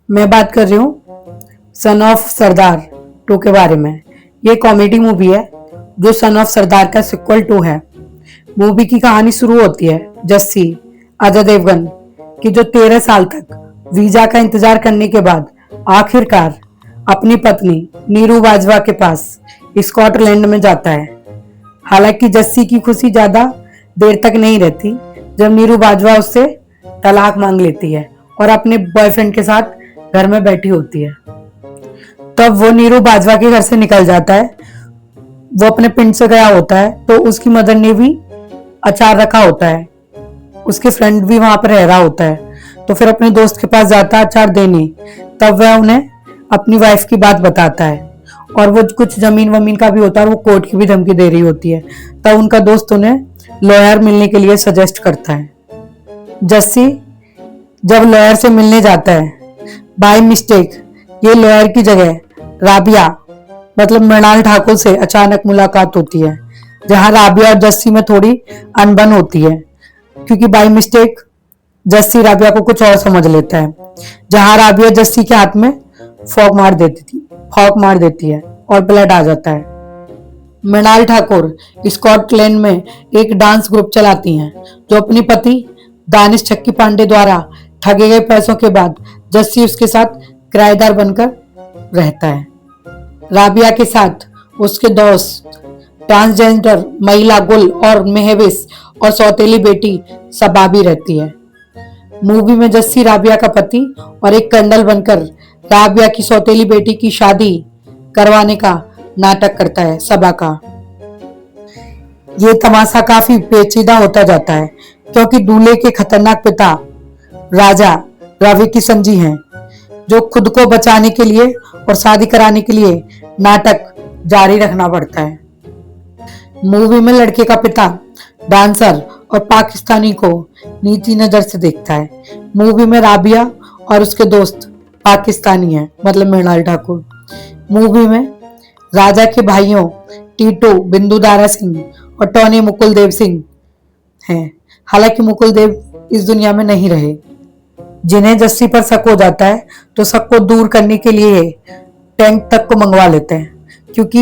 मैं बात कर रही हूँ सन ऑफ सरदार 2 के बारे में। ये कॉमेडी मूवी है जो सन ऑफ सरदार का सिक्वल 2 है। मूवी की कहानी शुरू होती है जस्सी अजय देवगन की, जो 13 साल तक वीजा का इंतजार करने के बाद आखिरकार अपनी पत्नी नीरू बाजवा के पास स्कॉटलैंड में जाता है। हालांकि जस्सी की खुशी ज्यादा देर तक नहीं रहती जब नीरू बाजवा उससे तलाक मांग लेती है और अपने बॉयफ्रेंड के साथ घर में बैठी होती है। तब वो नीरू बाजवा के घर से निकल जाता है। वो अपने पिंड से गया होता है तो उसकी मदर ने भी अचार रखा होता है। उसके फ्रेंड भी वहां पर रह रहा होता है तो फिर अपने दोस्त के पास जाता है अचार देने। तब वह उन्हें अपनी वाइफ की बात बताता है और वो कुछ जमीन वमीन का भी होता है और वो कोर्ट की भी धमकी दे रही होती है। तब उनका दोस्त उन्हें लॉयर मिलने के लिए सजेस्ट करता है। जस्सी जब लॉयर से मिलने जाता है, बाय मिस्टेक ये लॉयर की जगह राबिया मतलब मृणाल ठाकुर से अचानक मुलाकात होती है, जहां राबिया और जस्सी में थोड़ी अनबन होती है क्योंकि बाय मिस्टेक जस्सी राबिया को कुछ और समझ लेता है। जहां राबिया जस्सी के हाथ में फॉक मार देती है और ब्लड आ जाता है। मृणाल ठाकुर स्कॉटलैंड में एक डांस ग्रुप चलाती हैं जो अपने पति दानिश चक्की पांडे द्वारा ठगे गए पैसों के बाद जस्सी उसके साथ किराएदार बनकर रहता है। राबिया के साथ उसके दोस्त ट्रांसजेंडर महिला गुल और मेहविस और सौतेली बेटी सबा भी रहती है। मूवी में जस्सी राबिया का पति और एक कर्नल बनकर राबिया की सौतेली बेटी की शादी करवाने का नाटक करता है सबा का। ये तमाशा काफी पेचीदा होता जाता है क्योंकि दूल्हे के खतरनाक पिता राजा रवि किशन जी हैं, जो खुद को बचाने के लिए और शादी कराने के लिए नाटक जारी रखना पड़ता है। मूवी में लड़के का पिता डांसर और पाकिस्तानी को नीची नजर से देखता है। मूवी में राबिया और उसके दोस्त पाकिस्तानी हैं मतलब मृणाल ठाकुर। मूवी में राजा के भाइयों टीटू बिंदुदारा सिंह और टॉनी मुकुल देव सिंह हैं। हालांकि मुकुल देव इस दुनिया में नहीं रहे। जिन्हें जस्सी पर शक हो जाता है तो शक को दूर करने के लिए टैंक तक को मंगवा लेते हैं, क्योंकि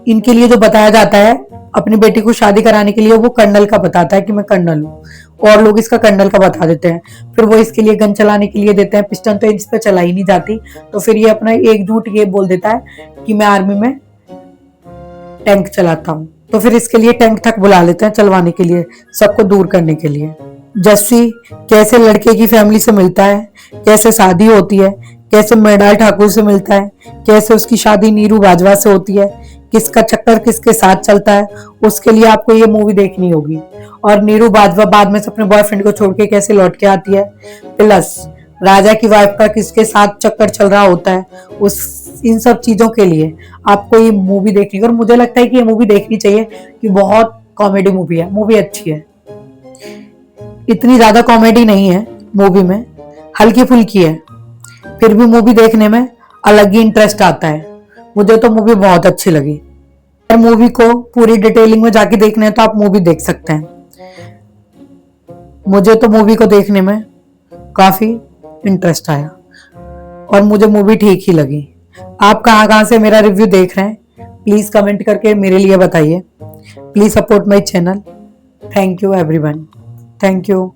इनके लिए जो बताया जाता है अपनी बेटी को शादी कराने के लिए वो कर्नल का बताता है कि मैं कर्नल हूँ और लोग इसका कर्नल का बता देते हैं। फिर वो इसके लिए गन चलाने के लिए देते हैं, पिस्टन तो इस पे चला ही नहीं जाती, तो फिर ये अपना एक झूठ ये बोल देता है कि मैं आर्मी में टैंक चलाता हूँ। तो फिर इसके लिए टैंक तक बुला लेते हैं चलवाने के लिए, सबको दूर करने के लिए। जस्सी कैसे लड़के की फैमिली से मिलता है, कैसे शादी होती है, कैसे मृणाल ठाकुर से मिलता है, कैसे उसकी शादी नीरू बाजवा से होती है, किसका चक्कर किसके साथ चलता है, उसके लिए आपको ये मूवी देखनी होगी। और नीरू बाजवा बाद में से अपने बॉयफ्रेंड को छोड़ के कैसे लौट के आती है, प्लस राजा की वाइफ का किसके साथ चक्कर चल रहा होता है, उस इन सब चीजों के लिए आपको ये मूवी देखनी। और मुझे लगता है कि ये मूवी देखनी चाहिए कि बहुत कॉमेडी मूवी है, मूवी अच्छी है। इतनी ज्यादा कॉमेडी नहीं है मूवी में, हल्की फुल्की है, फिर भी मूवी देखने में अलग ही इंटरेस्ट आता है। मुझे तो मूवी बहुत अच्छी लगी। अगर मूवी को पूरी डिटेलिंग में जाके देखना है तो आप मूवी देख सकते हैं। मुझे तो मूवी को देखने में काफी इंटरेस्ट आया और मुझे मूवी ठीक ही लगी। आप कहाँ से मेरा रिव्यू देख रहे हैं प्लीज कमेंट करके मेरे लिए बताइए। Please support my channel. Thank you everyone. Thank you.